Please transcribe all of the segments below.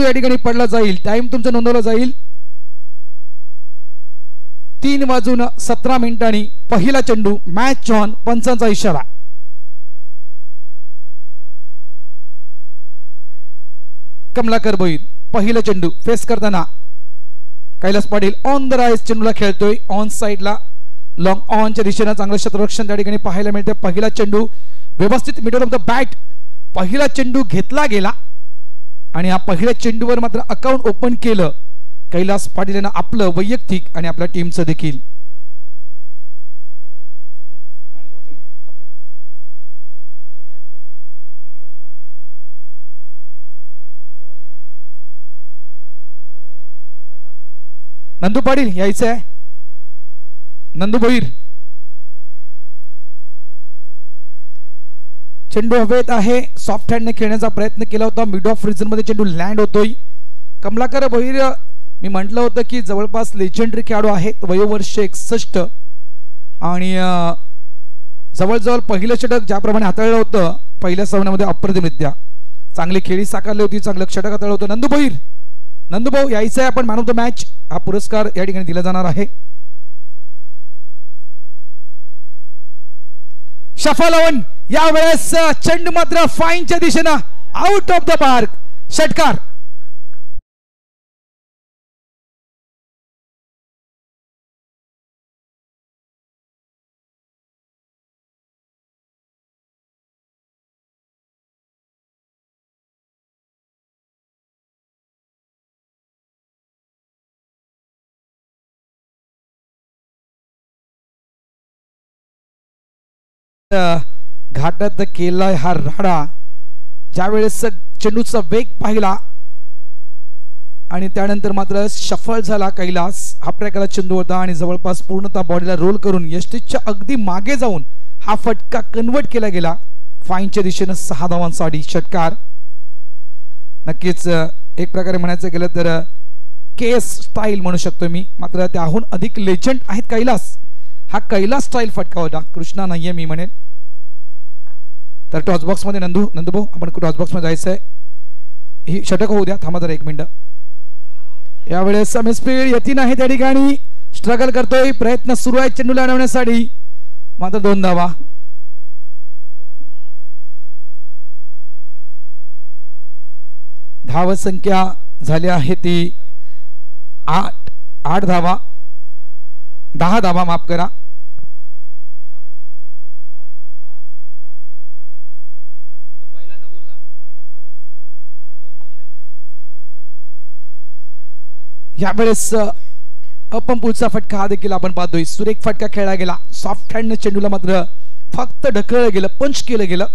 चेंडू या ठिकाणी पडला जाईल. टाइम तुमचा नोंदवला जाईल 3:17 पहिला चेंडू. Match on. पंचांचा इशारा. कमलाकर भोईर पहिला चेंडू फेस करताना Kailas Patil on the rise चेंडूला खेळतोय. ऑन साइडला लॉंग ऑनच्या दिशेने चांगलं क्षेत्ररक्षण त्या ठिकाणी पाहायला मिळते. पहिला चेंडू व्यवस्थित मिडल ऑफ द बॅट. पहिला चेंडू घेतला गेला आणि हा पहिल्या चेंडूवर मात्र अकाउंट ओपन केलं कैलास पाटील यांना, आपलं वैयक्तिक आणि आपल्या टीमचं देखील. नंदू पाटील यायचं आहे. नंदू भोईर चेंडू हवेत आहे. सॉफ्ट हँडने खेळण्याचा प्रयत्न केला होता. मिड ऑफ रिजन मध्ये चेंडू लँड होतोय. कमलाकर भोईर मी म्हटलं होतं की जवळपास लेजेंडरी खेळाडू आहेत. वयोवर्ष 61 आणि जवळजवळ पहिलं षटक ज्याप्रमाणे हाताळलं होतं पहिल्या सामन्यामध्ये अप्रतिमरित्या चांगली खेळी साकारली होती. चांगलं षटक हाताळलं होतं. नंदू भोईर, नंदू भाऊ यायचं आहे. आपण मॅन ऑफ द मॅच हा पुरस्कार या ठिकाणी दिला जाणार आहे. शफालवन यावेळेस चेंडू मात्र फाईनच्या दिशेनं आउट ऑफ द पार्क. षटकार. घाटात केलाय हा राडा. ज्यावेळेस चेंडूचा वेग पाहिला आणि त्यानंतर मात्र शफल झाला कैलास. हा प्रकारचा चेंडू होता आणि जवळपास पूर्णतः बॉडीला रोल करून यष्टीच्या अगदी मागे जाऊन हा फटका कन्वर्ट केला गेला फाईनच्या दिशेनं 6 धावांसाठी. षटकार. नक्कीच एक प्रकारे म्हणायचं गेलं तर केस स्टाईल म्हणू शकतो मी, मात्र त्याहून अधिक लेजंड आहेत कैलास. हा कैलास स्टाईल फटका होता, कृष्णा नाहीये मी म्हणेन. तर टॉस बॉक्स मध्ये नंदू भाऊ आपण टॉस बॉक्स मध्ये जायचं आहे. ही षटक होऊ द्या. थांबा जरा 1 मिनिट. यावेळेस समीस्पीड यतीन आहे त्या ठिकाणी स्ट्रगल करतोय. प्रयत्न सुरू आहे चेंडूला अडवण्यासाठी, मात्र 2 धावा. धाव संख्या झाली आहे ती 8 धावा. 10 धावा माफ करा. यावेळेस अपंपुलचा फटका हा देखील आपण पाहतोय. सुरेख फटका खेळला गेला. सॉफ्ट हँडने चेंडूला मात्र फक्त ढकललं गेलं, पंच केलं गेलं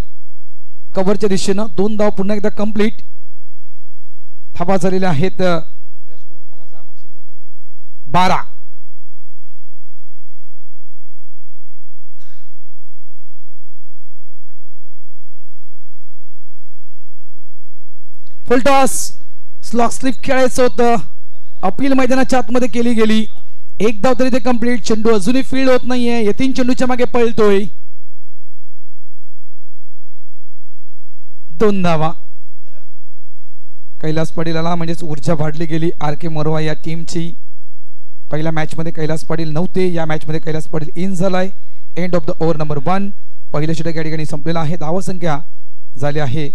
कव्हरच्या दिशेनं. 2 धाव पुन्हा एकदा कंप्लीट. धावा झालेल्या आहेत 12. Full toss. स्लॉक स्लिप खेळायचं होतं. अपील मैदानाच्या आतमध्ये केली गेली. 1 धाव तरी ते कंप्लीट. चेंडू अजूनही फील्ड होत नाहीये. यतीन चेंडूच्या मागे पळतोय. 2 धावा. कैलास पाटीलला म्हणजेच ऊर्जा वाढली गेली आर.के. मोरवा या टीमची. पहिल्या मॅच मध्ये कैलास पाटील नव्हते. या मॅच मध्ये कैलास पाटील इन झालाय. And of the over number 1. पहिलं षटक या ठिकाणी संपलेलं आहे. धाव संख्या झाली आहे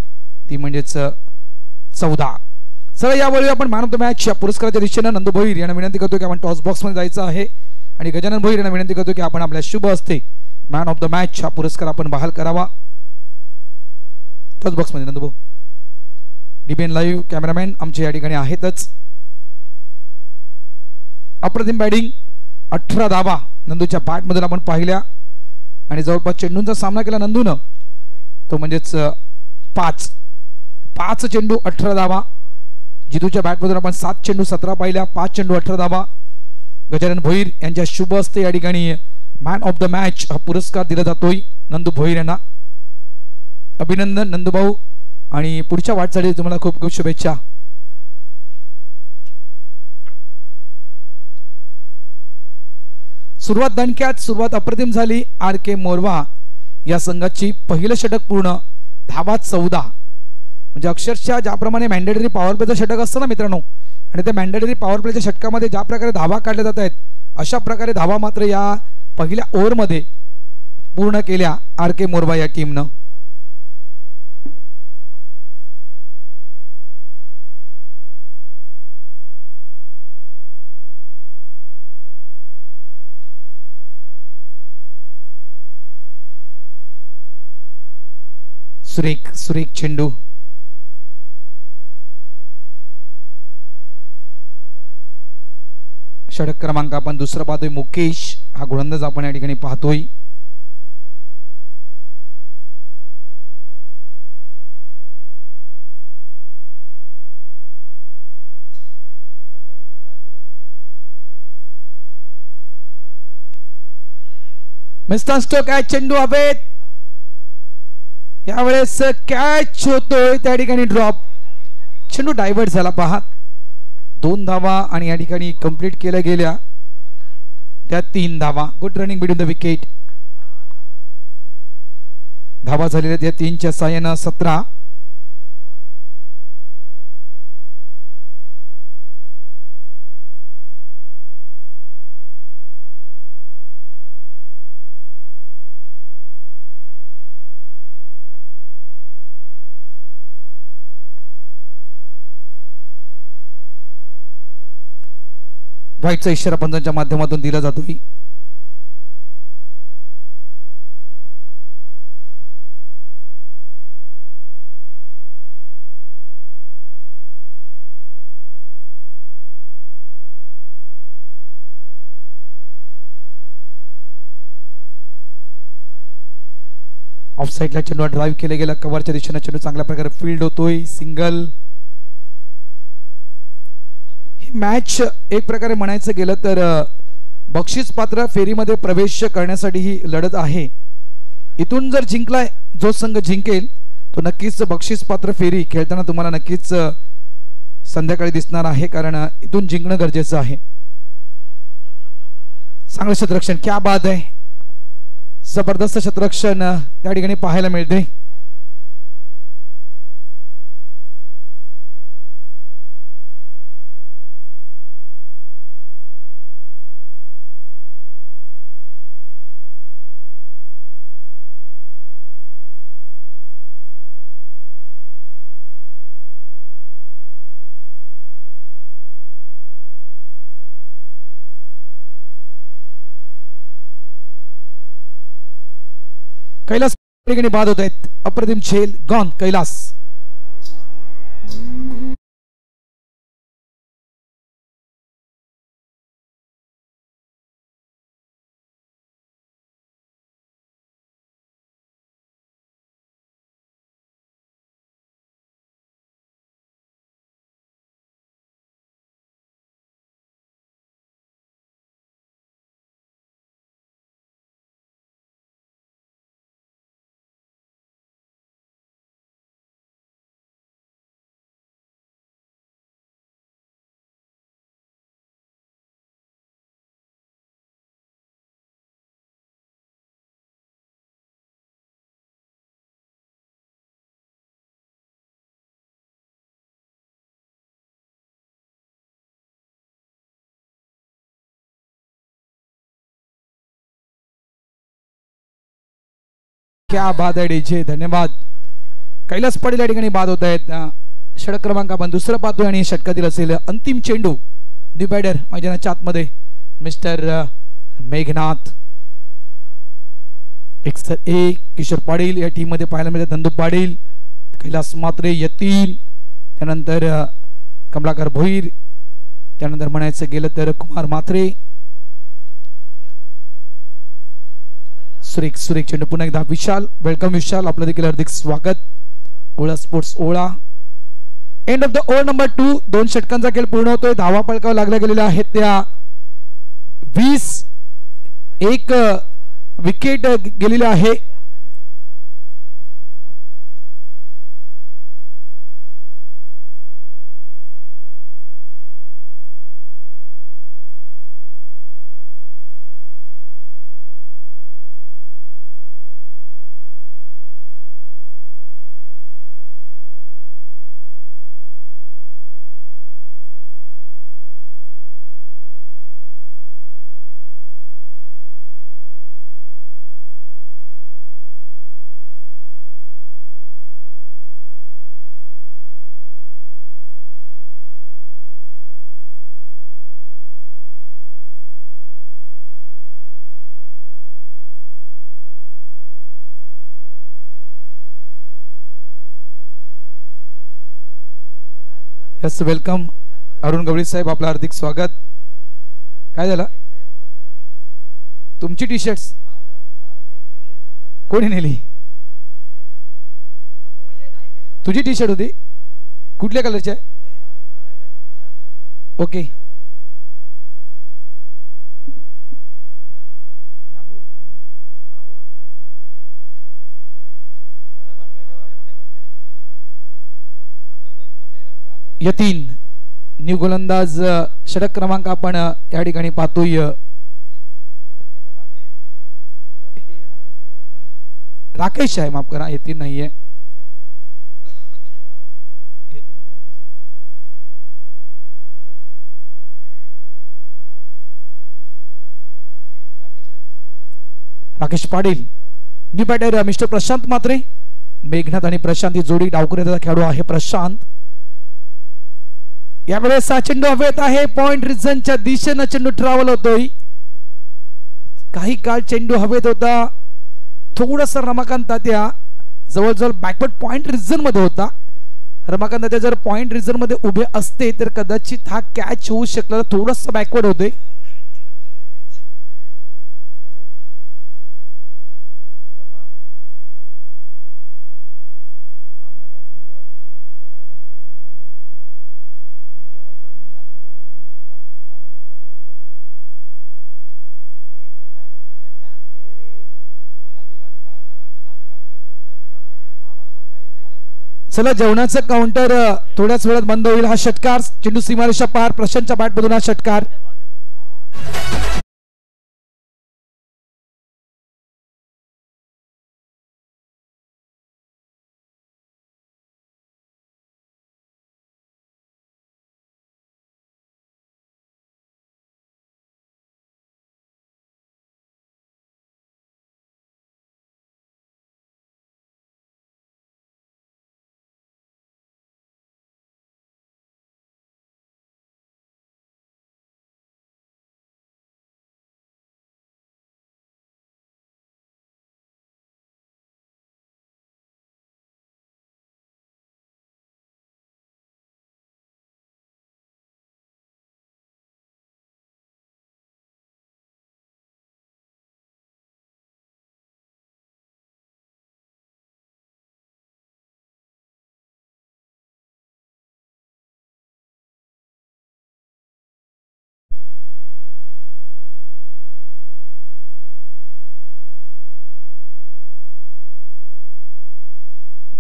ती म्हणजेच 14. चला यावेळी आपण मॅन ऑफ द मॅच या पुरस्काराच्या दिशेनं नंदू भोईर यांना विनंती करतो की आपण टॉस बॉक्स मध्ये जायचं आहे आणि गजानन भोईर यांना विनंती करतो की आपण आपल्या शुभ हस्ते मॅन ऑफ द मॅच हा पुरस्कार आपण बहाल करावा. टॉस बॉक्स मध्ये नंदू भाऊ. डीबीएन लाईव्ह कॅमेरामॅन आमचे या ठिकाणी आहेतच. अप्रतिम बॅटिंग. 18 धावा नंदूच्या बॅट मधून आपण पाहिल्या आणि जवळपास चेंडूंचा सामना केला नंदूनं, तो म्हणजेच 5 चेंडू 18 धावा. जितूच्या बॅट मधून आपण 7 चेंडू 17 पाहिल्या. 5 चेंडू 18 धावा. गजानन भोईर यांच्या शुभ हस्ते या ठिकाणी मॅन ऑफ द मॅच हा पुरस्कार दिला जातोय नंदू भोईर यांना. अभिनंदन नंदू भाऊ आणि पुढच्या वाटचालीसाठी तुम्हाला खूप खूप शुभेच्छा. सुरुवात दणक्यात, सुरुवात अप्रतिम झाली. आर.के. मोरवा या संघाची पहिलं षटक पूर्ण. धावा 14. म्हणजे अक्षरशः ज्याप्रमाणे मॅन्डेटरी पॉवर प्लेचं षटक असतं ना मित्रांनो, आणि त्या मॅन्डेटरी पॉवर प्लेच्या षटकामध्ये ज्या प्रकारे धावा काढल्या जात आहेत अशा प्रकारे धावा मात्र या पहिल्या ओव्हरमध्ये पूर्ण केल्या आर के मोरबा या टीमनं. सुरेख सुरेख चेंडू. षटक क्रमांक आपण दुसरा पाहतोय. मुकेश हा गोलंदाज आपण या ठिकाणी पाहतोय. मिस्टर स्टोक आहे, चेंडू हवेत. यावेळेस कॅच होतोय त्या ठिकाणी, ड्रॉप. चेंडू डायव्हर्ट झाला पहा. 2 धावा आणि या ठिकाणी कंप्लीट केल्या गेल्या त्या 3 धावा. Good running between the wicket. धावा झालेल्या त्या 3च्या साह्यानं 17. व्हाईटचा इशारा पंचांच्या माध्यमातून दिला जातोय. ऑफ साइडला चेंडू ड्राईव्ह केला गेला. कव्हरच्या दिशेने चेंडू चांगल्या प्रकारे फील्ड होतोय. सिंगल. मॅच एक प्रकारे म्हणायचं गेलं तर बक्षीस पात्र फेरीमध्ये प्रवेश करण्यासाठी ही लढत आहे. इथून जर जिंकलाय जो संघ जिंकेल तो नक्कीच बक्षीस पात्र फेरी खेळताना तुम्हाला नक्कीच संध्याकाळी दिसणार आहे, कारण इथून जिंकणं गरजेचं आहे. चांगलं क्षेत्ररक्षण, क्या बात आहे. जबरदस्त क्षेत्ररक्षण त्या ठिकाणी पाहायला मिळते. कैलास ठिकाणी बाद होत आहेत. अप्रतिम झेल गॉन. कैलास क्या बाद आहे डीजे. धन्यवाद. कैलास पाटील या ठिकाणी बाद होत आहेत. षटक क्रमांक आपण दुसरा पाहतोय आणि षटकातील असेल अंतिम चेंडू डिवायडर मैदानाच्या आतमध्ये मिस्टर मेघनाथ. 1 किशोर पाटील या टीम मध्ये पाहायला मिळते. धंदू पाटील, कैलास मात्रे, यतीन, त्यानंतर कमलाकर भोईर, त्यानंतर म्हणायचं गेलं तर कुमार मात्रे. सुरेख सुरेख चेंडू पुन्हा एकदा. विशाल, वेलकम विशाल, आपलं देखील हार्दिक स्वागत. ओळा स्पोर्ट्स ओळा. End of the over number 2. 2 षटकांचा खेळ पूर्ण होतोय. धावा पळकाव लागल्या गेलेल्या आहेत त्या 20. 1 विकेट गेलेली आहे. यस वेलकम अरुण गवळी साहेब, आपलं हार्दिक स्वागत. काय झालं? तुमची टी शर्ट्स कोणी नेली? तुझी टी शर्ट होती कुठल्या कलरची आहे? ओके. यतीन न्यू गोलंदाज षटक क्रमांक आपण या ठिकाणी पाहतोय. राकेश आहे, माफ करा, यतीन नाहीये. Rakesh Patil. New batter mister Prashant Matre. Meghnath आणि प्रशांत ही जोडी डावकऱ्याचा खेळाडू आहे प्रशांत. यावेळेस हा चेंडू हवेत आहे. पॉइंट रिझनच्या दिशेनं चेंडू ट्रॅव्हल होतोय. काही काळ चेंडू हवेत होता. थोडासा रमाकांत तात्या जवळजवळ बॅकवर्ड पॉइंट रिझन मध्ये होता. रमाकांत तात्या जर पॉइंट रिझन मध्ये उभे असते तर कदाचित हा कॅच होऊ शकला. थोडासा बॅकवर्ड होते. चला, जेवणाचं काउंटर थोड्याच वेळात बंद होईल. हा षटकार चेंडू सीमारेषा पार. प्रशांतच्या बॅट मधून हा षटकार.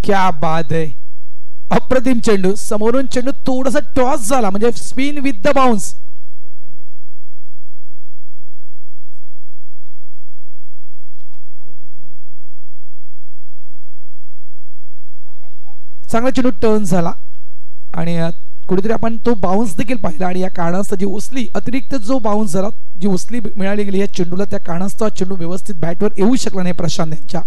क्या बात आहे. अप्रतिम चेंडू. समोरून चेंडू थोडासा टॉस झाला, म्हणजे स्पिन विथ द बाउन्स. चांगला चेंडू टर्न झाला आणि कुठेतरी आपण तो बाउन्स देखील पाहिला. आणि या कारणास्तव जी उसली, अतिरिक्त जो बाउन्स झाला, जी उसली मिळाली गेली या चेंडूला, त्या कारणास्तव चेंडू व्यवस्थित बॅटवर येऊ शकला नाही प्रशांत यांच्या.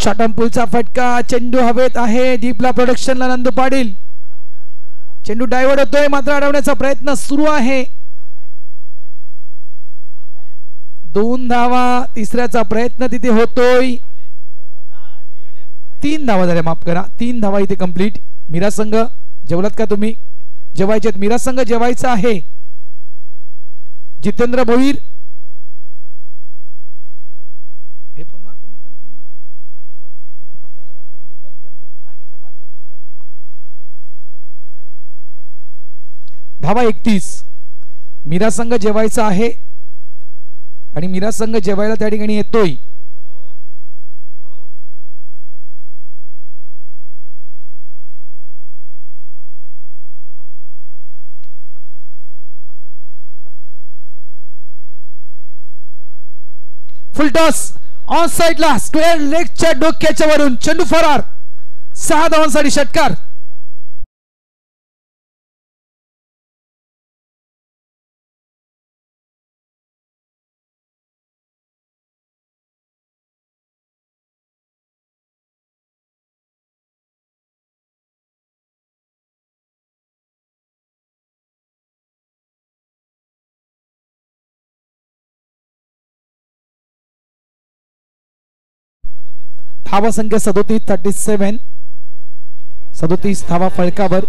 शॉटमपूलचा फटका. चेंडू हवेत आहे. डीपला प्रोडक्शनला नंदू पाटील. चेंडू डायव्हर्ट होतोय, मात्र अडवण्याचा प्रयत्न सुरू आहे. 2 धावा. तिसऱ्याचा प्रयत्न तिथे होतोय. 3 धावा झाल्या, माफ करा, 3 धावा इथे कंप्लीट. मीरा संघ जेवलात का तुम्ही? जेवायचे. मीरा संघ जेवायचा आहे. जितेंद्र भोईर. धावा 31. मीरा संघ जेवायचा आहे आणि मीरा संघ जेवायला त्या ठिकाणी येतोय. फुल टॉस ऑन साइडला. स्क्वेअर लेगच्या डोक्याच्या वरून चेंडू फरार. 6 धावांसाठी षटकार. धावा संख्या 37 धावा फलकावर.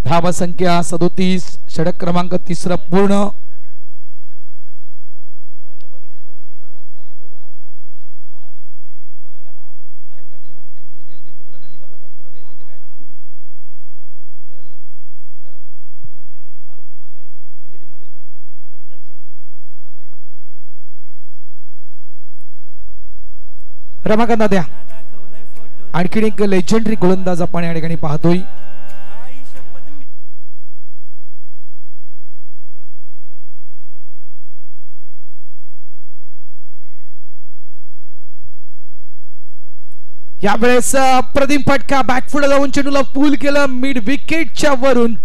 धावा संख्या 37 षटक क्रमांक 3 पूर्ण. रमाकांत द्या. आणखीन एक लेजेंडरी गोलंदाज आपण या ठिकाणी पाहतोय. यावेळेस प्रदीप फटका बॅकफुट जाऊन चेंडूला पूल केलं मिड विकेटच्या वरून.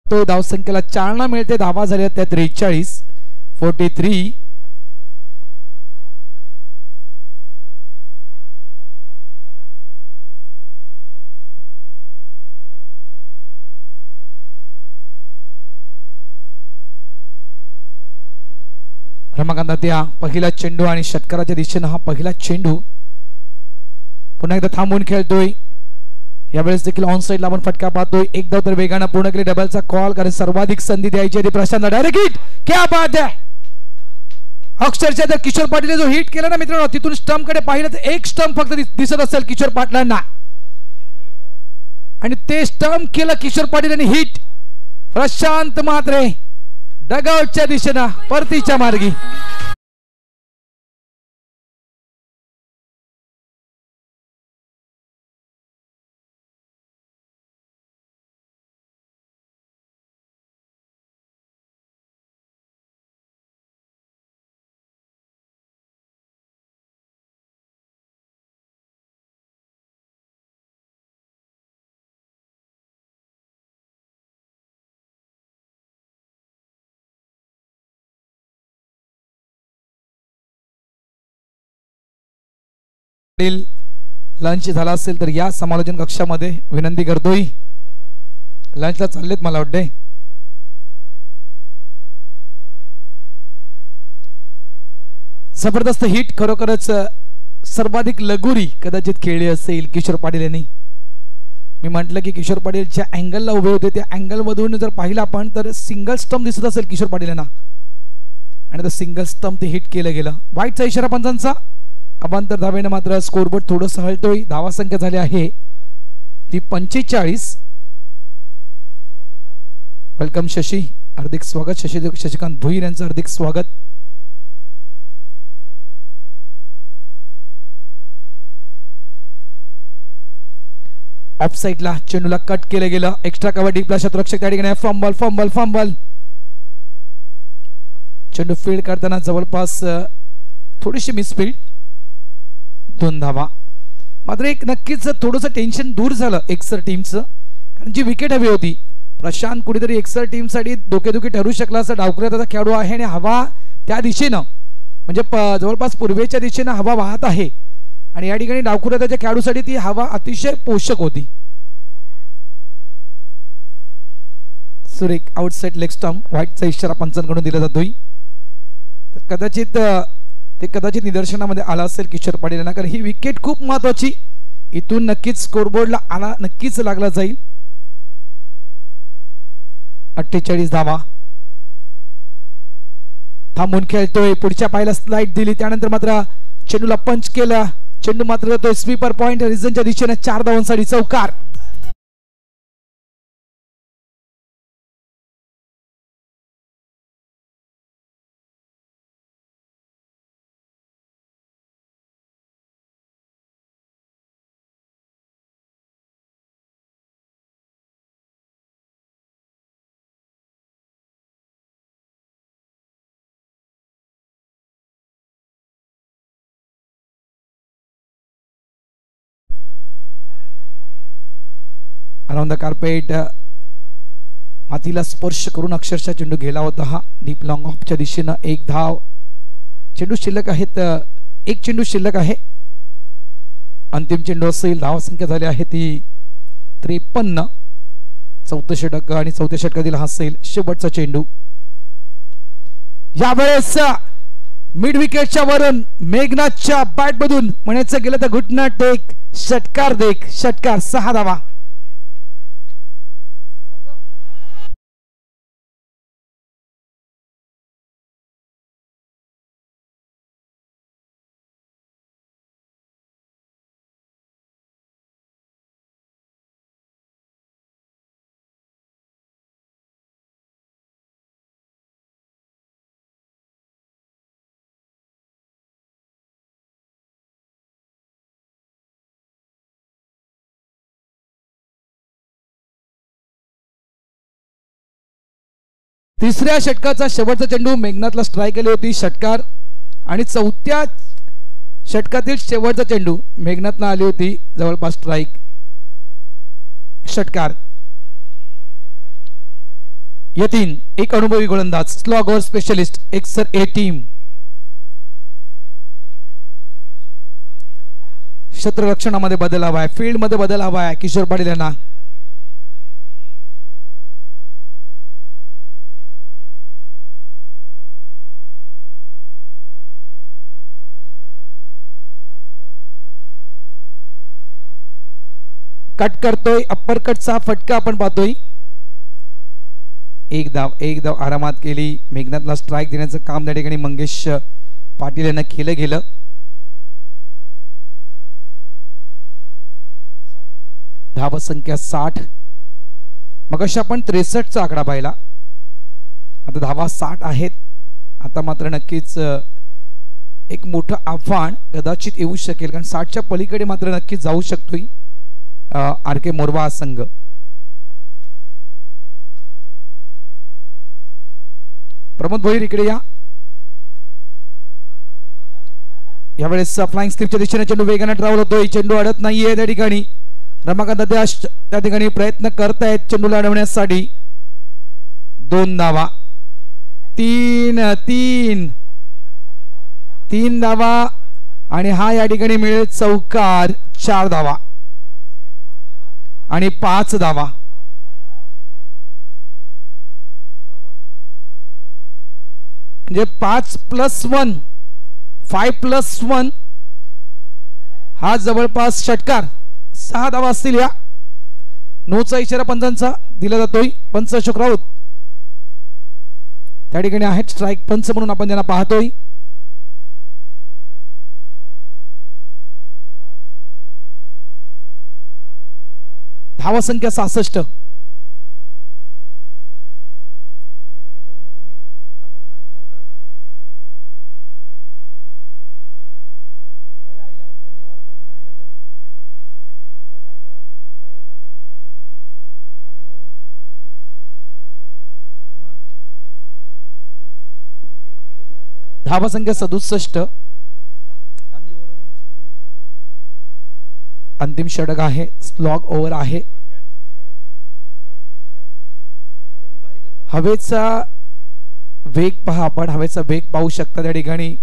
धावसंख्येला चालना मिळते. धावा झाल्या त्या 43. रमाकांत त्या पहिला चेंडू आणि षटकाराच्या दिशेने हा पहिला चेंडू. पुन्हा एकदा थांबून खेळतोय. यावेळेस देखील ऑन साइडला आपण फटका पाहतोय. एक धाव तर वेगाने पूर्ण केली. डबलचा कॉल कारण सर्वाधिक संधी द्यायची आहे प्रशांतला. Direct hit. क्या बात आहे. अक्षरशः जर किशोर पाटील जो हिट केला ना मित्रांनो तिथून स्टंप कडे पाहिलं तर एक स्टंप फक्त दिसत असेल किशोर पाटलांना आणि ते स्टंप केलं किशोर पाटील आणि हिट. प्रशांत मात्रे डगआउटच्या दिशेने परतीच्या मार्गी. लंच झाला असेल तर या समालोचन कक्षामध्ये विनंती करतोय. लंचला चाललेत मला वाटते. जबरदस्त हिट खरोखरच सर्वाधिक लगोरी कदाचित खेळली असेल किशोर पाटील यांनी. मी म्हटलं की किशोर पाटील ज्या अँगलला उभे होते त्या अँगल मधून जर पाहिलं आपण तर सिंगल स्टंप दिसत असेल किशोर पाटील यांना आणि सिंगल स्टंप ते हिट केलं गेलं. वाईटचा इशारा पंचांचा. अवांतर धावेने मात्र स्कोरबोर्ड थोडं हलतोय. धावा संख्या झाली आहे ती 45. वेलकम शशी, हार्दिक स्वागत. शशिकांत भुईर यांचं हार्दिक स्वागत. ऑफ साइडला चेंडूला कट केलं गेलं. एक्स्ट्रा कव्हर डीपला शतरक्षक त्या ठिकाणी फंबल. चेंडू फील्ड करताना जवळपास थोडीशी मिसफील्ड. 2 धावा. मात्र एक नक्कीच थोडंसं टेन्शन दूर झालं एक्सर टीमचं कारण जी विकेट हवी होती. प्रशांत कुठेतरी एक्सर टीमसाठी डोकेदुखी ठरू शकला असं. डावखुऱ्याचा खेळाडू आहे आणि हवा त्या दिशेनं म्हणजे जवळपास पूर्वेच्या दिशेनं हवा वाहत आहे आणि या ठिकाणी डावखुऱ्याच्या खेळाडूसाठी ती हवा अतिशय पोषक होती. सुरेख आउटसाइड लेग स्टंप. व्हाईटचा इशारा पंचांकडून दिला जातोय. तर कदाचित निदर्शनामध्ये आला असेल किशोर पाटील यांना कारण ही विकेट खूप महत्वाची. इथून नक्कीच स्कोरबोर्डला आला नक्कीच लागला जाईल. 48 धावा. थांबून खेळतोय. पुढच्या पायाला स्लाइड दिली त्यानंतर मात्र चेंडूला पंच केला. चेंडू मात्र जातोय स्वीपर पॉइंट रिझनच्या दिशेने 4 धावांसाठी चौकार. अराउंड द कार्पेट मातीला स्पर्श करून अक्षरशः चेंडू गेला होता. हा डीप लॉंग ऑफच्या दिशेनं 1 धाव. चेंडू शिल्लक आहेत, 1 चेंडू शिल्लक आहे. अंतिम चेंडू असेल. धाव संख्या झाली आहे ती 53. 4थं षटक आणि 4थ्या षटकातील हा असेल शेवटचा चेंडू. यावेळेस मिड विकेटच्या वरून मेघनाथच्या बॅट मधून म्हणायचं गेलं तर घुटना टेक षटकार देख षटकार. 6 धावा. तिसऱ्या षटकाचा शेवटचा चेंडू मेघनाथला स्ट्राईक केली होती षटकार. आणि 4थ्या षटकातील शेवटचा चेंडू मेघनाथला आली होती जवळपास स्ट्राईक षटकार. यतीन एक अनुभवी गोलंदाज स्लॉग ओव्हर स्पेशलिस्ट एक्सर ए टीम. क्षेत्ररक्षणामध्ये बदल हवाय, फील्ड मध्ये बदल हवाय किशोर पाटील यांना. कट करतोय अप्पर कटचा फटका आपण पाहतोय. 1 धाव आरामात केली. मेघनाथला स्ट्राईक देण्याचं काम त्या ठिकाणी मंगेश पाटील यांना केलं गेलं. धाव संख्या 60. मग अशा आपण 63चा आकडा पाहिला. आता धावा 60 आहेत. आता मात्र नक्कीच एक मोठं आव्हान कदाचित येऊ शकेल, कारण 60च्या पलीकडे मात्र नक्कीच जाऊ शकतोय आर के मोरवा संघ. प्रमोद भोईर इकडे या. यावेळेस फ्लाइंग स्क्रिप्टच्या दिशेने चेंडू वेगाने ट्रॅव्हल होतोय. चेंडू अडत नाहीये त्या ठिकाणी. रमाकांत त्या ठिकाणी प्रयत्न करतायत चेंडूला अडवण्यासाठी. 2 धावा. 3 धावा आणि हा या ठिकाणी मिळेल चौकार. 4 धावा आणि 5 धावा. म्हणजे 5+1 5+1 हा जवळपास षटकार. 6 धावा असतील. या नोचा इशारा पंचांचा दिला जातोय. पंच अशोक राऊत त्या ठिकाणी आहेत स्ट्राईक पंच म्हणून आपण त्यांना पाहतोय. धावा संख्या 66. धावा संख्या 67. अंतिम षटक आहे. स्लॉग ओव्हर आहे. हवेचा वेग पहा. आपण हवेचा वेग पाहू शकता त्या ठिकाणी.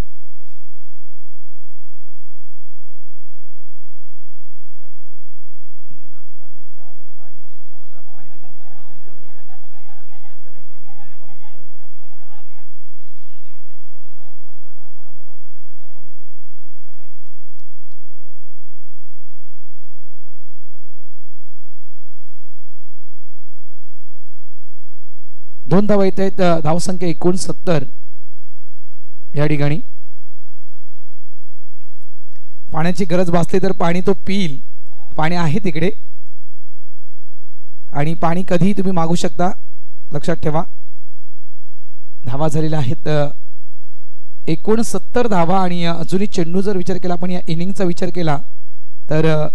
दोन धावा येत आहेत. धावसंख्या 69 या ठिकाणी. पाण्याची गरज भासली तर पाणी तो पिईल, पाणी आहे तिकडे आणि पाणी कधीही तुम्ही मागू शकता, लक्षात ठेवा. धावा झालेल्या आहेत 69 धावा आणि अजूनही चेंडू जर विचार केला आपण या इनिंगचा विचार केला तर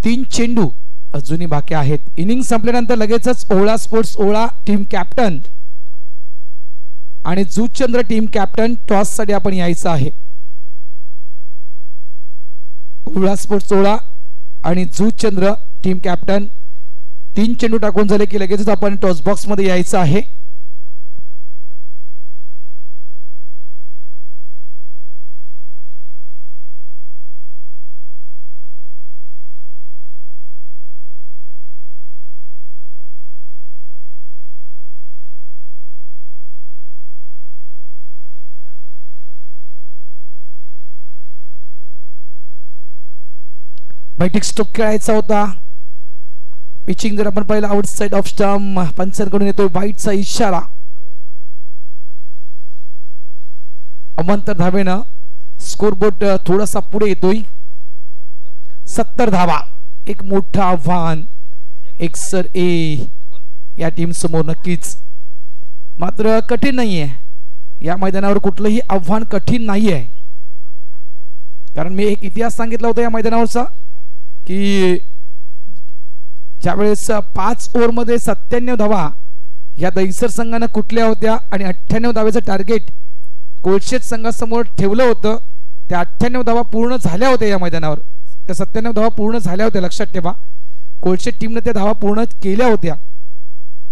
3 चेंडू अजूनही बाकी आहेत. इनिंग संपल्यानंतर लगेचच ओळा स्पोर्ट्स ओळा टीम कॅप्टन आणि जुचंद्र टीम कॅप्टन टॉस साठी आपण यायचं आहे. ओळा स्पोर्ट्स ओळा आणि जुचंद्र टीम कॅप्टन 3 चेंडू टाकून झाले की लगेचच आपण टॉस बॉक्स मध्ये यायचं आहे. बैठक स्ट्रोक खेळायचा होता. पिचिंग जर आपण पाहिलं आउटसाइड ऑफ स्टंप, पंचांकडून येतोय वाईटचा इशारा. अमांतर धावेनं स्कोरबोर्ड थोडासा पुढे येतोय. 70 धावा, एक मोठं आव्हान एक्सर ए या टीम समोर नक्कीच, मात्र कठीण नाहीये. या मैदानावर कुठलंही आव्हान कठीण नाहीये, कारण मी एक इतिहास सांगितला होता या मैदानावरचा की ज्यावेळेस 5 ओव्हरमध्ये 97 धावा या दहिसर संघानं कुठल्या होत्या आणि 98 धावेचं टार्गेट कोळशेत संघासमोर ठेवलं होतं. त्या 98 धावा पूर्ण झाल्या होत्या या मैदानावर, त्या 97 धावा पूर्ण झाल्या होत्या, लक्षात ठेवा. कोळशेत टीमने त्या धावा पूर्ण केल्या होत्या.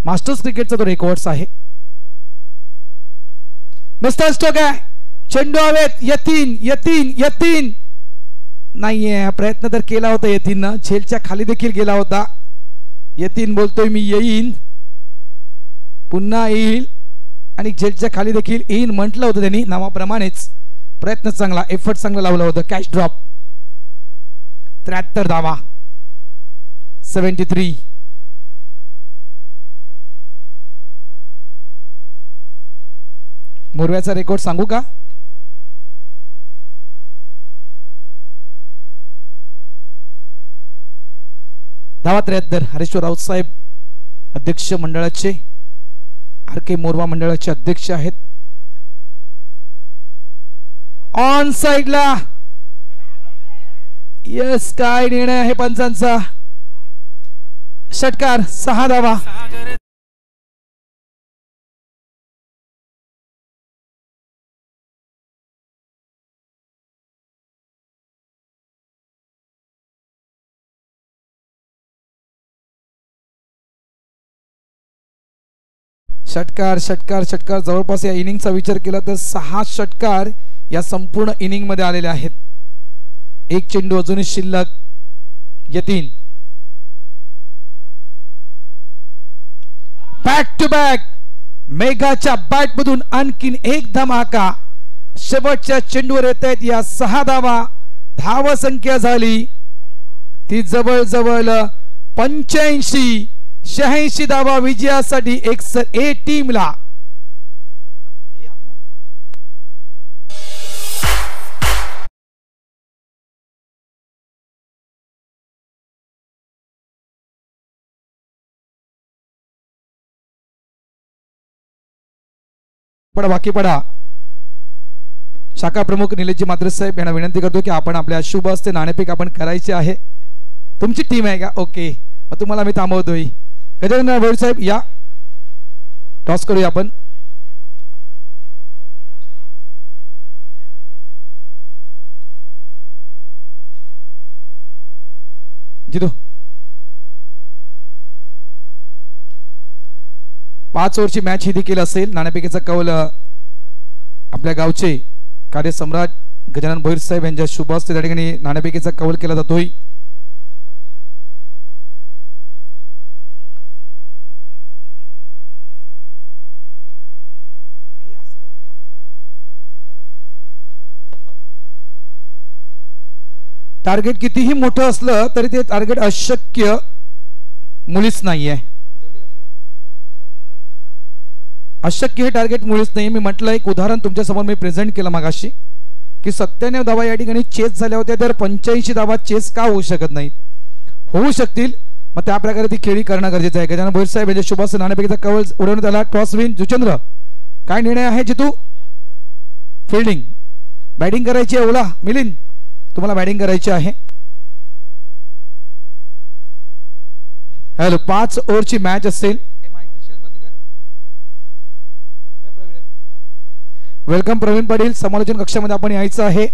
मास्टर्स क्रिकेटचा तो रेकॉर्ड्स आहे. मस्त स्ट्रोक आहे, चेंडू हवेत, यतीन यतीन यतीन नाहीये. प्रयत्न तर केला होता यतीननं, झेलच्या खाली देखील गेला होता. यतीन बोलतोय मी येईन, पुन्हा येईल आणि झेलच्या खाली देखील येईन म्हटलं होतं त्यांनी नावाप्रमाणेच. प्रयत्न चांगला, एफर्ट चांगला लावला होता. Catch drop. 73 धावा, 73. मोरव्याचा रेकॉर्ड सांगू का? धावा 73. हरेश्वर राऊत साहेब अध्यक्ष मंडळाचे, आर के मोरवा मंडळाचे अध्यक्ष आहेत. ऑन साइडला यस, काय निर्णय आहे पंचांचा? षटकार. 6 धावा. षटकार षटकार षटकार जवळपास या इनिंगचा विचार केला तर 6 षटकार या संपूर्ण इनिंग मध्ये आलेले आहेत. एक चेंडू अजूनही शिल्लक. यतीन बॅक टू बॅक, मेघाच्या बॅट मधून आणखीन एक धमाका. शेवटच्या चेंडूवर येत आहेत या 6 धावा. धाव संख्या झाली ती जवळजवळ 85-86 धावा विजयासाठी एक्सर ए टीमला. बाकी पडा. शाखा प्रमुख निलेशजी मात्रे साहेब यांना विनंती करतो की आपण आपल्या शुभ हस्ते नाणेफेक आपण करायचे आहे. तुमची टीम आहे का? ओके, मग तुम्हाला मी थांबवतोय. गजानन भोईर साहेब या, टॉस करूया आपण. जितू 5 ओव्हरची मॅच ही देखील असेल. नाणेफेकीचा कौल आपल्या गावचे कार्यसम्राट गजानन भोईर साहेब यांच्या शुभ हस्ते त्या ठिकाणी नाणेफेकीचा कौल केला जातोय. टार्गेट कितीही मोठं असलं तरी ते टार्गेट अशक्य मुळीच नाहीये. अशक्य हे टार्गेट मुळीच नाही. मी म्हटलं एक उदाहरण तुमच्या समोर मी प्रेझेंट केलं मगाशी की 97 धावा या ठिकाणी चेस झाल्या होत्या, तर 85 धावा चेस का होऊ शकत नाहीत? होऊ शकतील. मग त्या प्रकारे ती खेळी करणं गरजेचं आहे. गजानन भोईर साहेब यांच्या शुभास नाणेफेकीचा कवल उडवण्यात आला. Toss win Juchandra. काय निर्णय आहे जितू? फिल्डिंग. बॅटिंग करायची आहे. ओला मिलिंद तुम्हाला बॅटिंग करायची आहे. हॅलो 5 ओव्हरची मॅच असेल. वेलकम प्रवीण पाटील. समालोचन कक्षामध्ये आपण यायचं आहे.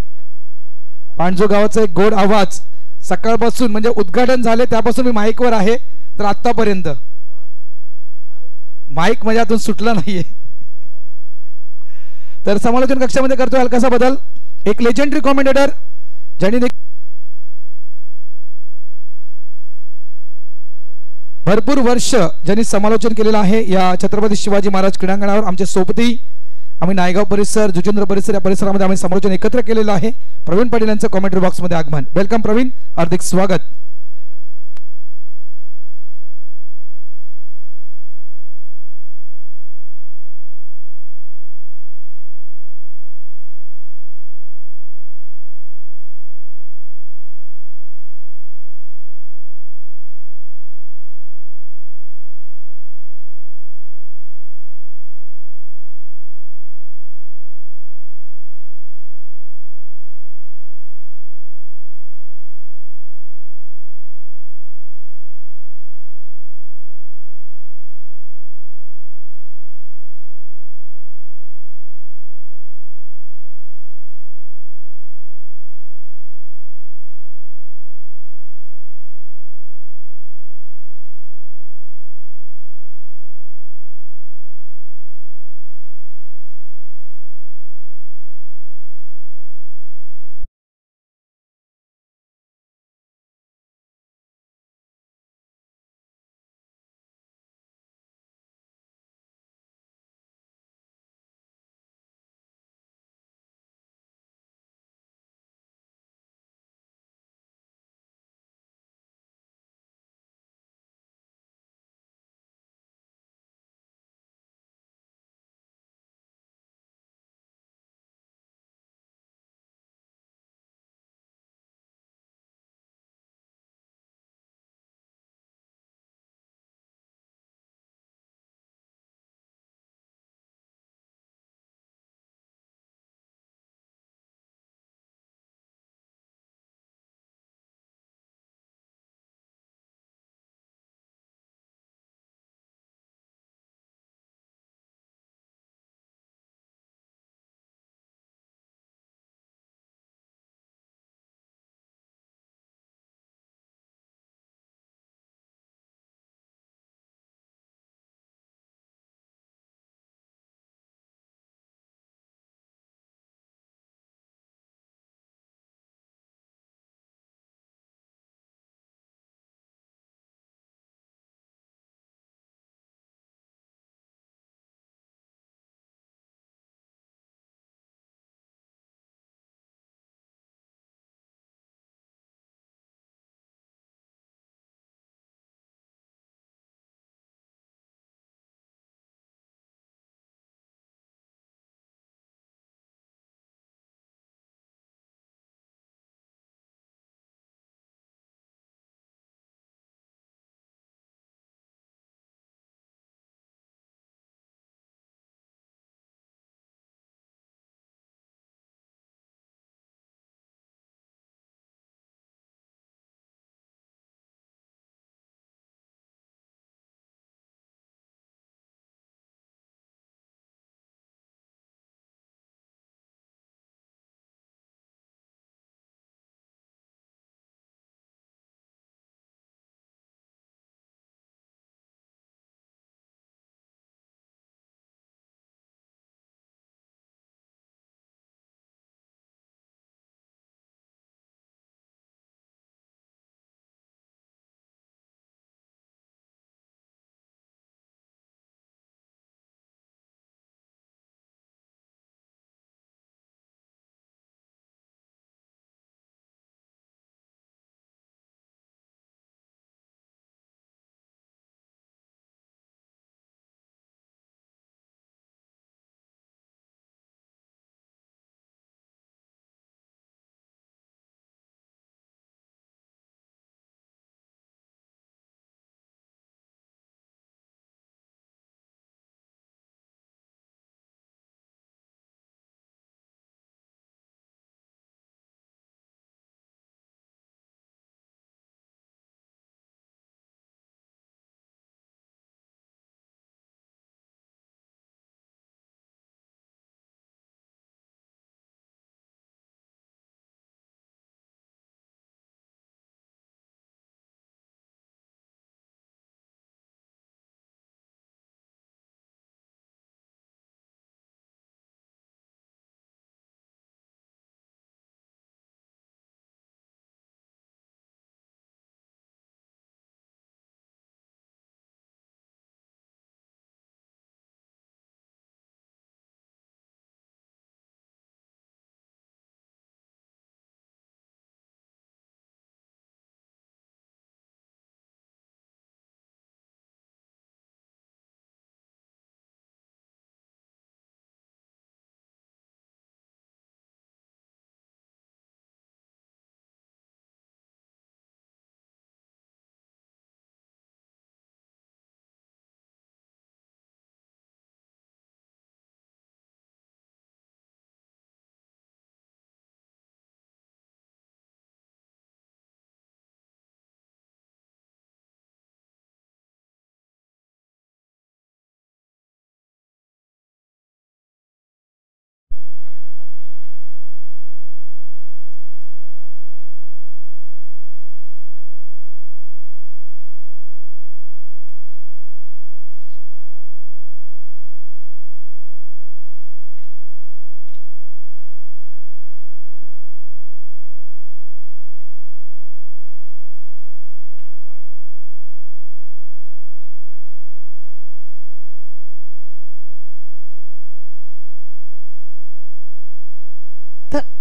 पांडजो गावाचा एक गोड आवाज सकाळपासून म्हणजे उद्घाटन झाले त्यापासून मी माईकवर आहे, तर आतापर्यंत माईक माझ्यातून सुटला नाहीये. तर समालोचन कक्षामध्ये करतोय हलकासा बदल. एक लेजेंडरी कॉमेंटेटर ज्यांनी भरपूर वर्ष ज्यांनी समालोचन केलेलं आहे या छत्रपती शिवाजी महाराज क्रीडांगणावर, आमचे सोबती आम्ही नायगाव परिसर, जुचंद्र परिसर या परिसरामध्ये आम्ही समालोचन एकत्र केलेलं आहे. प्रवीण पाटील यांचं कॉमेंट्री बॉक्समध्ये आगमन. वेलकम प्रवीण, हार्दिक स्वागत.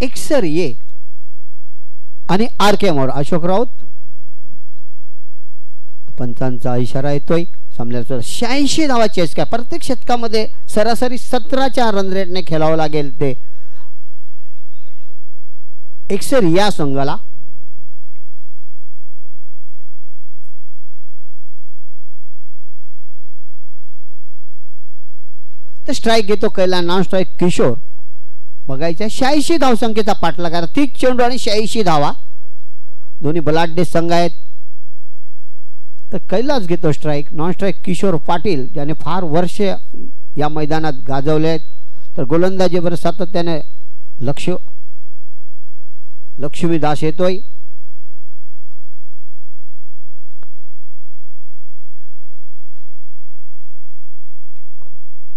एक्सर ये आणि आर के मोड अशोक राऊत. पंचांचा इशारा येतोय. सामन्याचा 86 धावा चेस काय. प्रत्येक शतकामध्ये सरासरी 17च्या रन रेटने खेळावं लागेल ते एक्सर या संघाला. तर स्ट्राईक घेतो कैला. नॉन स्ट्राईक किशोर. बघायचं 86 धावसंख्येचा पाठलागार. 30 चेंडू आणि 86 धावा. दोन्ही बलाढ्य संघ आहेत. तर कैलास घेतो स्ट्राईक. नॉन स्ट्राईक किशोर पाटील ज्याने फार वर्ष या मैदानात गाजवले आहेत. तर गोलंदाजीवर सातत्याने लक्ष्मी दास येतोय.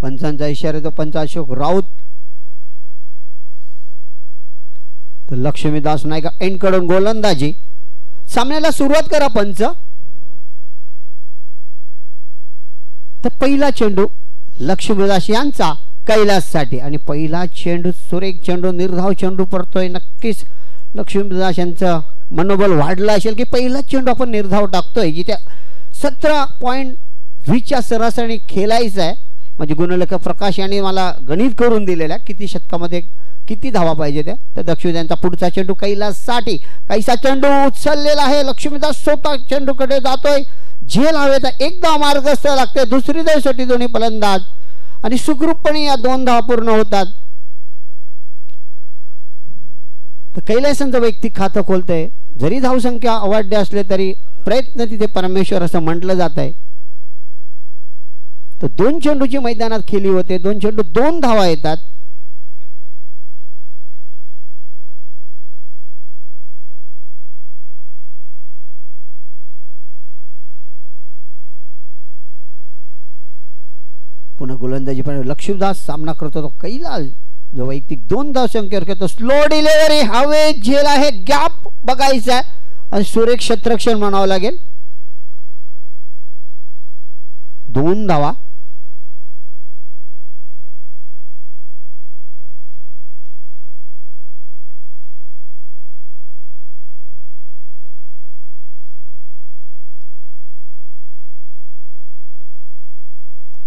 पंचांचा इशारा येतो. पंच अशोक राऊत. तर लक्ष्मीदास नायका एंड कडून गोलंदाजी. सामन्याला सुरुवात करा पंच. तर पहिला चेंडू लक्ष्मीदास यांचा कैलाससाठी आणि पहिला चेंडू सुरेख चेंडू निर्धाव चेंडू पडतोय. नक्कीच लक्ष्मीदास यांचं मनोबल वाढलं असेल की पहिला चेंडू आपण निर्धाव टाकतोय. जिथे 17.20च्या सरासरी खेळायचं आहे. म्हणजे गुणलेखक प्रकाश यांनी मला गणित करून दिलेल्या किती शतकामध्ये किती धावा पाहिजे त्या. तर लक्ष्मीदासांचा पुढचा चेंडू कैलाससाठी. कैसा चेंडू उचललेला आहे. लक्ष्मीदास स्वतः चेंडूकडे जातोय. झेल हवेचा एकदा मार्गस्थ लागते. दुसरी धावेसाठी दोन्ही फलंदाज आणि सुखरूपपणे या 2 धावा पूर्ण होतात. तर कैलासांचं वैयक्तिक खातं खोलतंय. जरी धावसंख्या अवाढ्य असले तरी प्रयत्न तिथे परमेश्वर असं म्हटलं जात आहे. तर 2 चेंडूची मैदानात खेळली होते. 2 चेंडू 2 धावा येतात. पुन्हा गोलंदाजी पण लक्ष्मीदास सामना करतो. तो कैलास जो वैयक्तिक 2 धावसंख्येवर खेळतो. स्लो डिलिव्हरी हवे झेल आहे. गॅप बघायचा आहे आणि सुरेख क्षेत्ररक्षण म्हणावं लागेल. 2 धावा.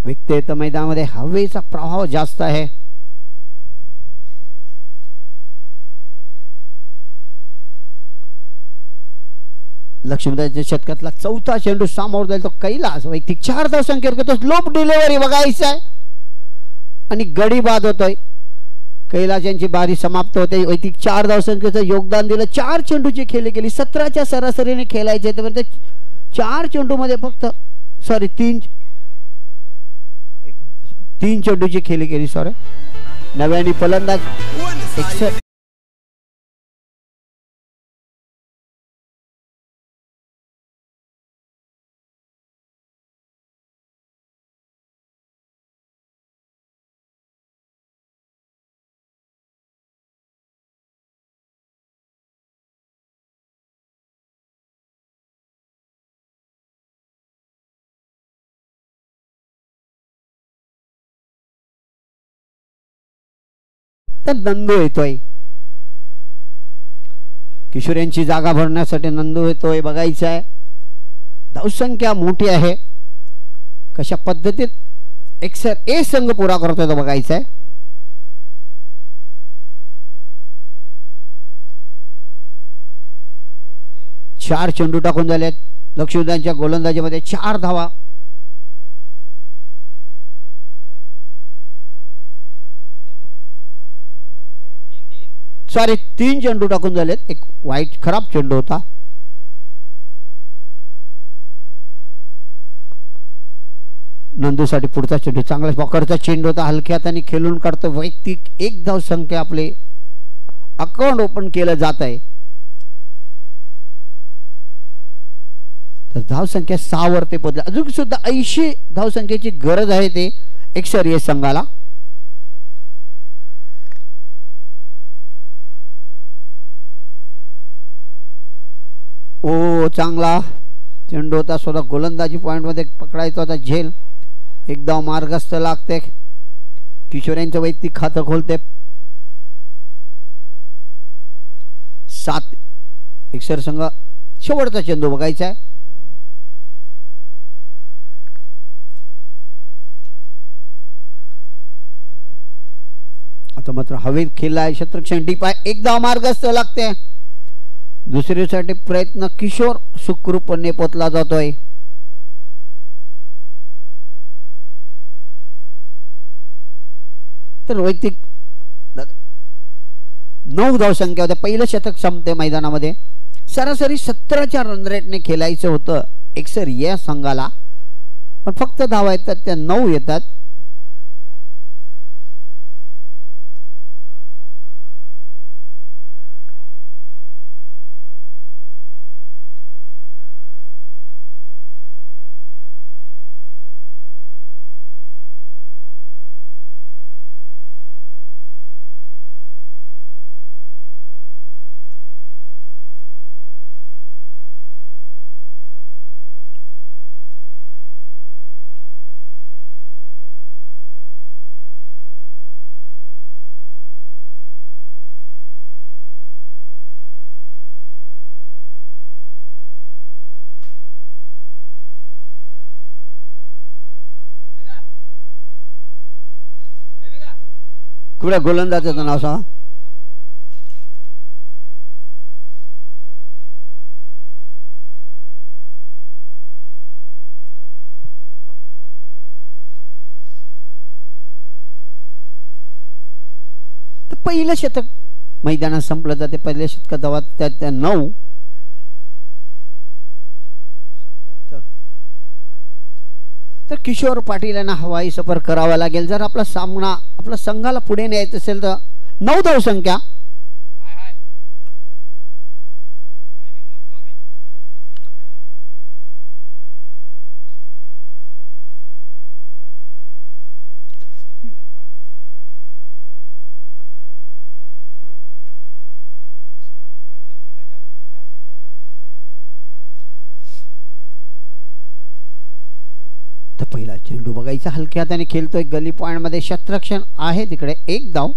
विकते मैदानामध्ये हवेचा प्रभाव जास्त आहे. लक्ष्मीदासच्या शतकातला 4था चेंडू सामोर जाईल. तो कैलास वैयक्तिक 4 धावसंख्येवर घेतो. स्लोप डिलिव्हरी बघायचा आहे आणि गडी बाद होतोय. कैलास यांची बारी समाप्त होते. वैयक्तिक 4 धावसंख्येचं योगदान दिलं. 4 चेंडूची खेळी केली. 17च्या सरासरीने खेळायचे तर 4 चेंडू मध्ये फक्त 3 चेंडूची खेळी केली. नव्याने फलंदाज तर नंदू येतोय. किशोर यांची जागा भरण्यासाठी नंदू येतोय. बघायचं आहे धावसंख्या मोठी आहे. कशा पद्धतीत एक्सर ए संघ पुरा करतोय तो बघायचं आहे. चार चेंडू टाकून झालेत. लक्ष्मीदासच्या गोलंदाजीमध्ये 4 धावा. सॉरी 3 चेंडू टाकून झालेत. एक वाईट खराब चेंडू होता. नंदूसाठी पुढचा चेंडू चांगला पकडचा चेंडू होता. हलक्या हाताने खेळून काढतो. वैयक्तिक 1 धाव संख्या आपले अकाउंट ओपन केलं जात आहे. तर धाव संख्या 6 वर ते पोहोचले. अजून सुद्धा 80 धाव संख्येची गरज आहे ते एक्सर संघाला. ओ चांगला चेंडू होता. स्वतः गोलंदाजी पॉइंट मध्ये पकडायचा होता. झेल एकदा मार्गस्थ लागते. किशोर यांचं वैयक्तिक खातं खोलते. 7 एकसर संघ शेवटचा चेंडू बघायचा आहे. आता मात्र हवेत खेळला आहे क्षेत्ररक्षण डीप आहे. एकदा मार्गस्थ लागते. दुसरीसाठी प्रयत्न किशोर सुखरूपपणे पोचला जातोय. तर वैयक्तिक 9 धावसंख्या होत्या. पहिलं शतक संपते मैदानामध्ये. सरासरी 17च्या रन रेटने खेळायचं होतं एकसर या संघाला, पण फक्त धावा येतात त्या 9 येतात. कुठल्या गोलंदाजाचं नाव सांगा. तर पहिलं शतक मैदानात संपलं जाते. पहिल्या शतकात धावा त्या 9. तर किशोर पाटील यांना हवाई सफर करावा लागेल जर आपला सामना आपला संघाला पुढे न्यायचं असेल तर. 9 धावसंख्या. तर पहिला चेंडू बघायचा हलक्या हाताने खेळतोय. गली पॉइंट मध्ये क्षेत्ररक्षण आहे तिकडे. 1 धाव.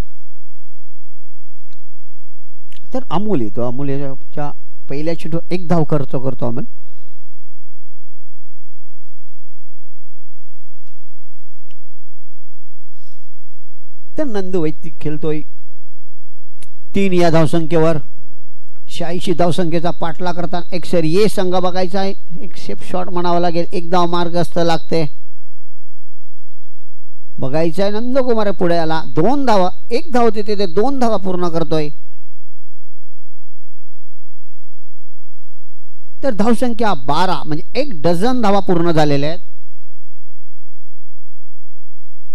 तर अमोल येतो. अमोलच्या पहिल्या चेंडू 1 धाव करतो अमोल. तर नंदू वैदिक खेळतोय 3 या धावसंख्येवर. 86 धावसंख्येचा पाठला करताना एकसर ये संघ बघायचा आहे. एक सेफ शॉट म्हणावा लागेल. 1 धाव मार्गस्थ लागते. बघायचं आहे नंदकुमार पुढे आला. 2 धावा. 1 धाव होती तिथे 2 धावा पूर्ण करतोय. तर धावसंख्या 12 म्हणजे 1 डझन धावा पूर्ण झालेल्या आहेत.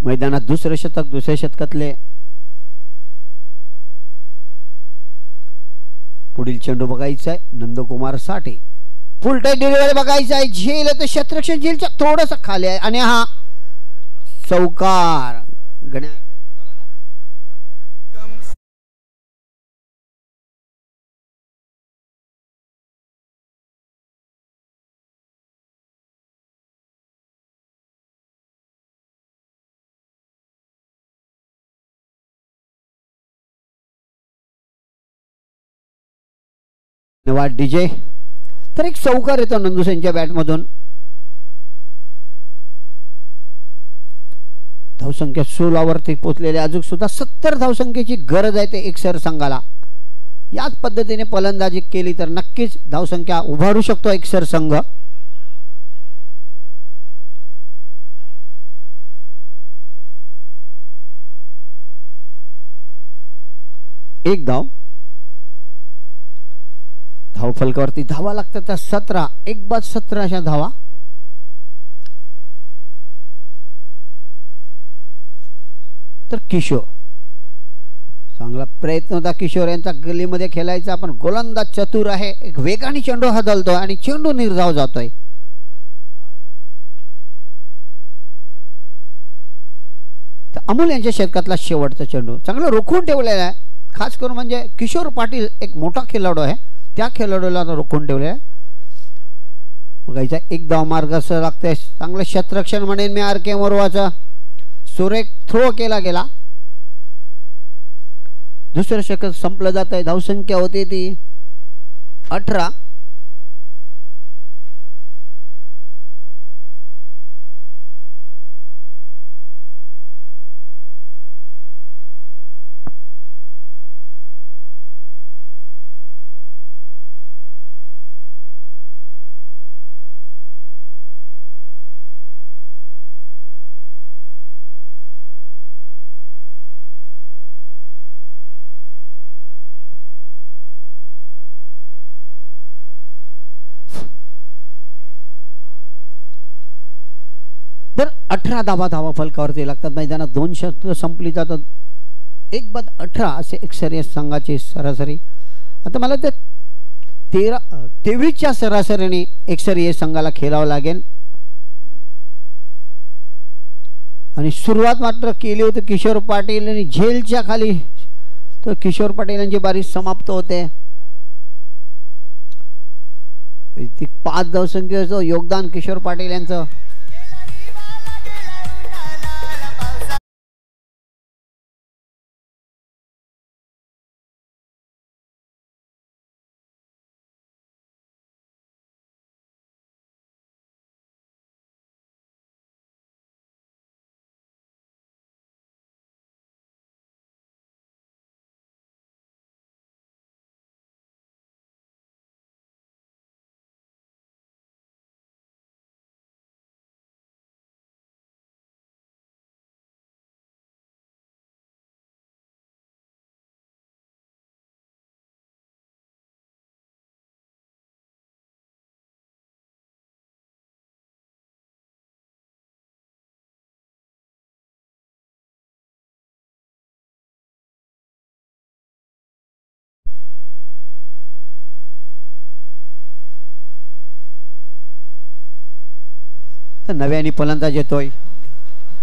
मैदानात दुसरं शतक. दुसऱ्या शतकातले पुढील चेंडू बघायचा आहे नंदकुमार साठी. फुल टाईट डिलिव्हरी बघायचा आहे. झेल तर क्षेत्ररक्षण झेलच्या थोडस खाली आहे आणि हा चौकार. धन्यवाद डीजे. तर एक चौकार येतो नंदुसेनच्या बॅट मधून. धावसंख्या 16 वरती पोहोचलेले. अजून सुद्धा 70 धावसंख्येची गरज आहे ते एकसर संघाला. याच पद्धतीने फलंदाजी केली तर नक्कीच धावसंख्या उभारू शकतो एकसर संघ. एक धाव. धाव फलकावरती धावा लागतात त्या 17. 1 बाद 17 अशा धावा. तर किशोर चांगला प्रयत्न होता किशोर यांचा गलीमध्ये खेळायचा, पण गोलंदाज चतुर आहे. एक वेगाने चेंडू हदलतोय आणि चेंडू निर्धाव जातोय. तर अमोल यांच्या षटकातला शेवटचा चेंडू चांगला रोखून ठेवलेला आहे. खास करून म्हणजे किशोर पाटील एक मोठा खेळाडू आहे, त्या खेळाडूला रोखून ठेवले आहे. बघायचा एक धाव मार्ग असं लागतंय. चांगलं क्षेत्ररक्षण म्हणेन मी आर के मोरवाचा. सुरेख थ्रो केला गेला. दुसरं षटक संपलं जात आहे. धावसंख्या होती ती 18. तर 18 धावा फलकावरती लागतात. मैदानात 2 षटकं संपली जातात. 1 बाद 18 असे एकसरी संघाची सरासरी. आता मला ते 23च्या सरासरीने एकसरी संघाला खेळावं लागेल. आणि सुरुवात मात्र केली होती किशोर पाटील आणि झेलच्या खाली, तर किशोर पाटील यांची बारी समाप्त होते. 5 धावसंख्येचं योगदान किशोर पाटील यांचं. तर नव्याने फलंदाज येतोय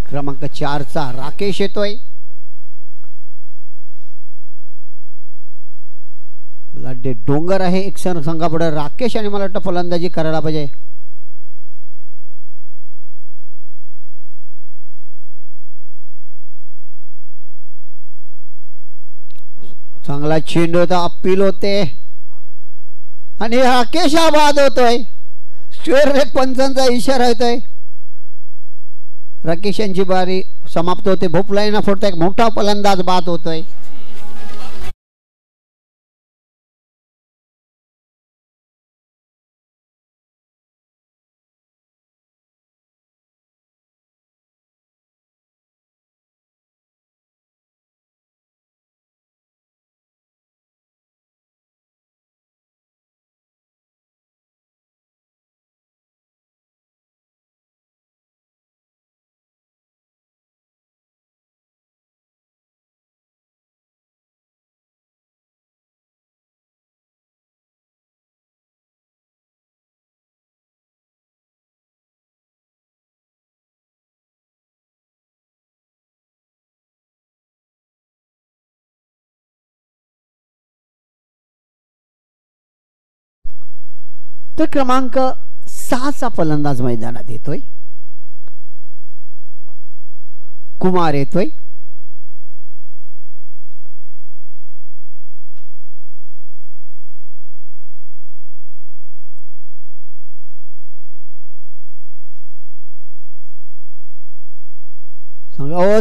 क्रमांक 4चा राकेश येतोय. लाडे डोंगर आहे एक संघापुढे. राकेश आणि मला वाटतं फलंदाजी करायला पाहिजे. चांगला चेंडू होता, अपील होते आणि राकेश हा बाद होतोय. पंचांचा इशारा येतोय. राकेश यांची बारी समाप्त होते. भोपलाईना फोडता एक मोठा फलंदाज बाद होतोय. तर क्रमांक 6चा फलंदाज मैदानात येतोय. कुमार येतोय.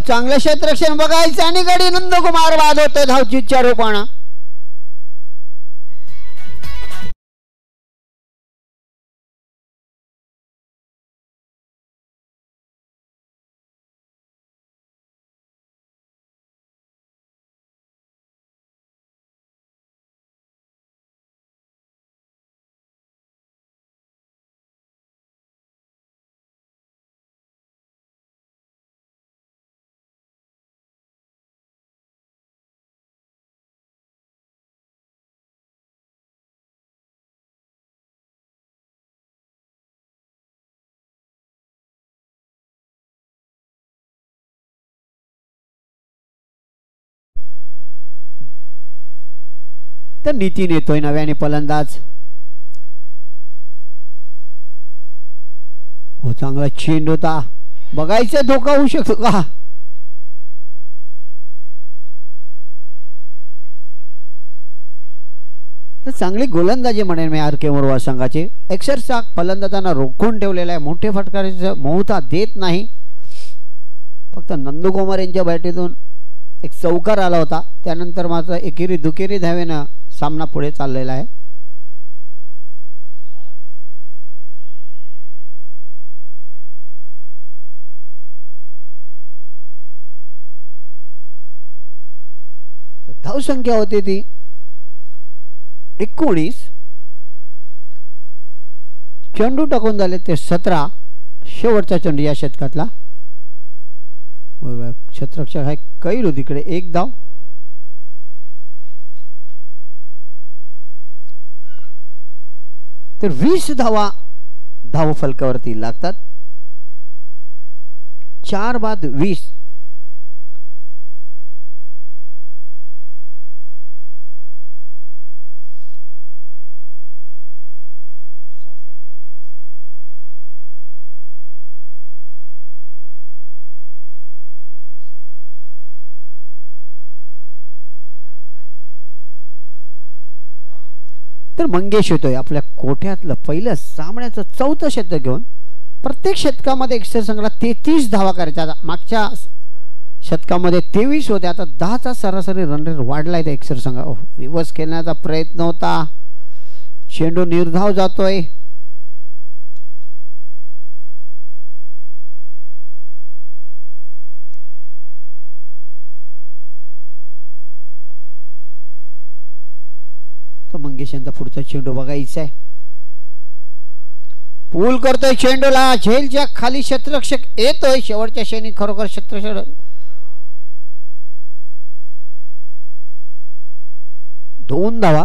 चांगलं क्षेत्ररक्षण बघायचं आणि गडी नंदकुमार बाद होतोय धावचीच्या रूपानं. तर नितीन येतोय नव्याने फलंदाज. हो चांगला चेंडू होता, बघायचं धोका होऊ शकतो का. तर तर चांगली गोलंदाजी म्हणेन मी आर के मोरवा संघाची. अक्षरशः फलंदाजांना रोखून ठेवलेला आहे, मोठे फटकाराचे मोहता देत नाही. फक्त नंदकुमार यांच्या बॅटीतून एक चौकार आला होता, त्यानंतर मात्र एकेरी दुकेरी धावेनं सामना पुढे चाललेला आहे. धावसंख्या होती ती 19. चेंडू टाकून झाले ते 17. शेवटचा चेंडू या शतकातला. क्षेत्ररक्षक आहे कैरू, तिकडे 1 धाव. तर 20 धावा धाव फलकावरती लागतात. 4 बाद 20. तर मंगेश येतोय आपल्या कोठ्यातलं पहिलं सामन्याचं 4थं शतक घेऊन. प्रत्येक शतकामध्ये एक्सर संघाला 33 धावा करायच्या. मागच्या शतकामध्ये 23 होते, आता 10चा सरासरी रन रेट वाढलाय त्या एक्सर संघा. रिव्हर्स खेळण्याचा प्रयत्न होता, चेंडू निर्धाव जातोय. तर मंगेश यांचा पुढचा चेंडू बघायचा आहे. पूल करतोय चेंडूला, झेलच्या खाली क्षेत्ररक्षक येतोय. शेवटच्या क्षणी खरोखर क्षेत्ररक्षक 2 धावा.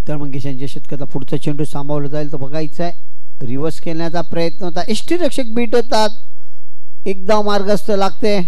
तर मंगेश यांच्या शतकातला पुढचा चेंडू सांभाळला जाईल तो बघायचा आहे. रिव्हर्स खेळण्याचा प्रयत्न होता, यष्टीरक्षक बीट होतात. 1 धाव मार्गस्थ लागते.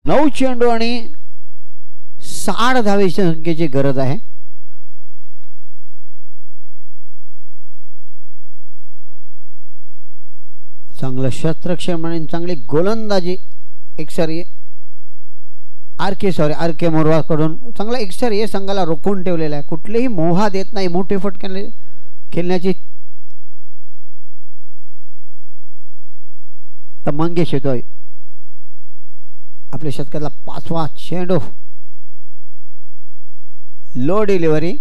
नऊ चेंडू आणि 60 धावेच्या संख्येची गरज आहे. चांगलं क्षेत्ररक्षण म्हणून चांगली गोलंदाजी एकसरी आर के मोरवा कडून चांगला एकसरी हे संघाला रोखून ठेवलेला आहे. कुठलेही मोहा देत नाही, मोठे फटके खेळण्याची. तर मंगेश येतोय आपल्या शतकातला 5वा चेंडू. लो डिलिव्हरी.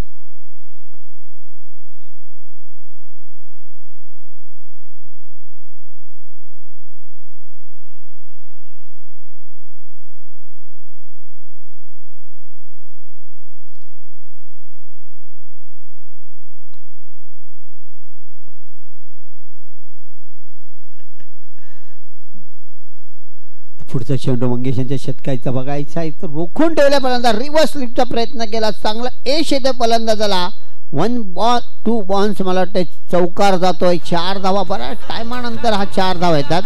पुढचा चेंडू मंगेश यांच्या शतकाचा बघायचा आहे. तर रोखून ठेवल्यापर्यंत रिव्हर्स स्लिपचा प्रयत्न केला. चांगला यश येते फलंदाजाला. 1 बॉल 2 बॉन्स मला वाटतं चौकार जातोय. 4 धावा. बऱ्याच टायमानंतर हा 4 धावा येतात.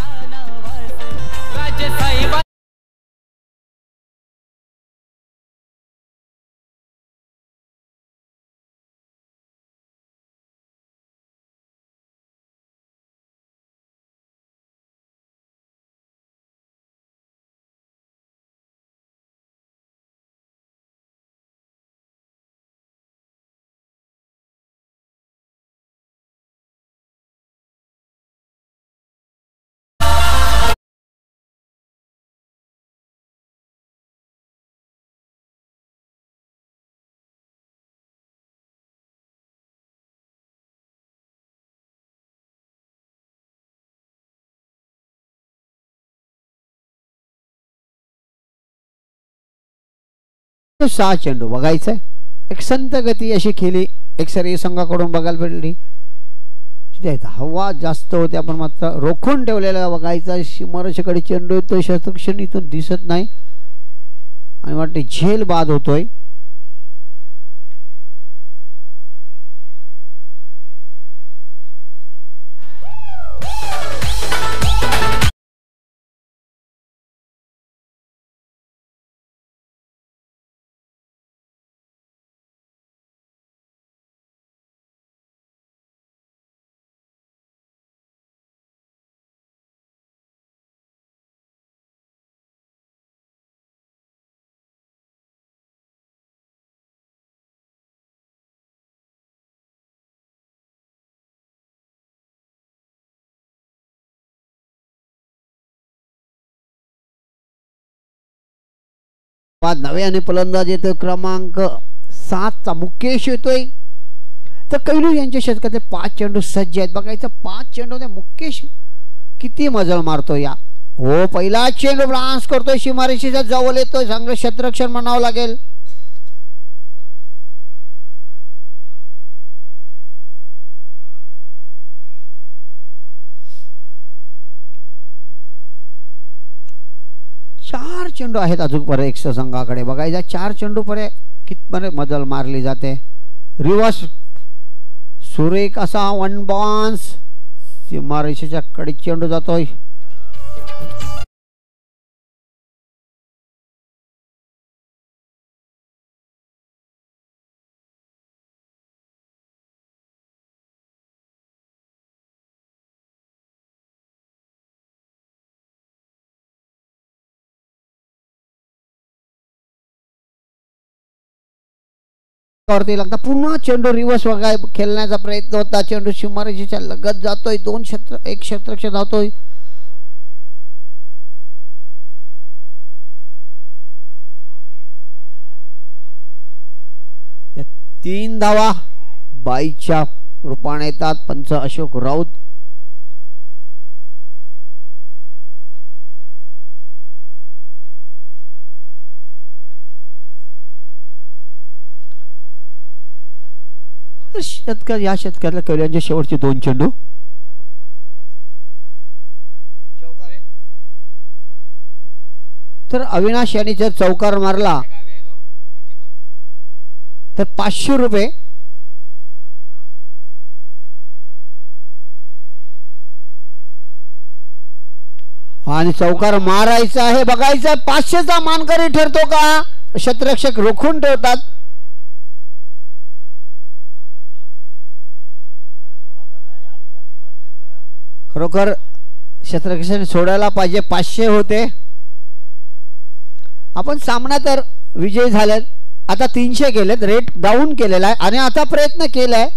तो 6 चेंडू बघायचा आहे. एक संत गती अशी खेळी एकसरी संघाकडून बघायला भेटली. हवा जास्त होते, आपण मात्र रोखून ठेवलेला बघायचा. शिमरशकडे चेंडू येतो, शतक्षण इथून दिसत नाही. आणि वाटते झेल बाद होतोय. नव्याने फलंदाज येतो क्रमांक 7चा मुकेश येतोय. तर कैलू यांच्या शतकातले 5 चेंडू सज्ज आहेत. बघायचं 5 चेंडू मुकेश किती मजल मारतो या. हो पहिला चेंडू ब्लान्स करतोय सीमारेषेच्या जवळ येतोय. चांगलं क्षेत्ररक्षण म्हणावं लागेल. चार चेंडू आहेत अजून पर्यंत एक्स संघाकडे. बघायचा 4 चेंडू पर्यंत कितपर्यंत मजल मारली जाते. रिवर्स सुरेख असा 1 बाउन्स सीमारेषेच्या कडे चेंडू जातोय. वरती लागता पुन्हा चेंडू रिवर्स वगाय खेळण्याचा प्रयत्न होता. चेंडू सीमारेषेच्या लगत जातोय. 1 क्षेत्ररक्षक धावतोय. या 3 धावा 22च्या रूपाने येतात. पंच अशोक राऊत. षटकार या षटकातल्या कैलांचे शेवटचे 2 चेंडू. तर अविनाश यांनी जर चौकार मारला तर 500 रुपये. आणि चौकार मारायचा आहे. बघायचं 500चा मानकरी ठरतो का. क्षेत्ररक्षक रोखून ठेवतात. खरोखर क्षेत्ररक्षण सोडायला पाहिजे. 500 होते. आपण सामना तर विजयी झालेत. आता 300 गेलेत. रेट डाऊन केलेला आहे आणि आता प्रयत्न केलाय.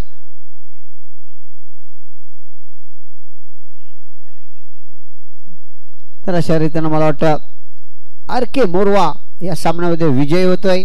तर अशा रीतीने मला वाटतं आर के मोरवा या सामन्यामध्ये विजयी होतोय.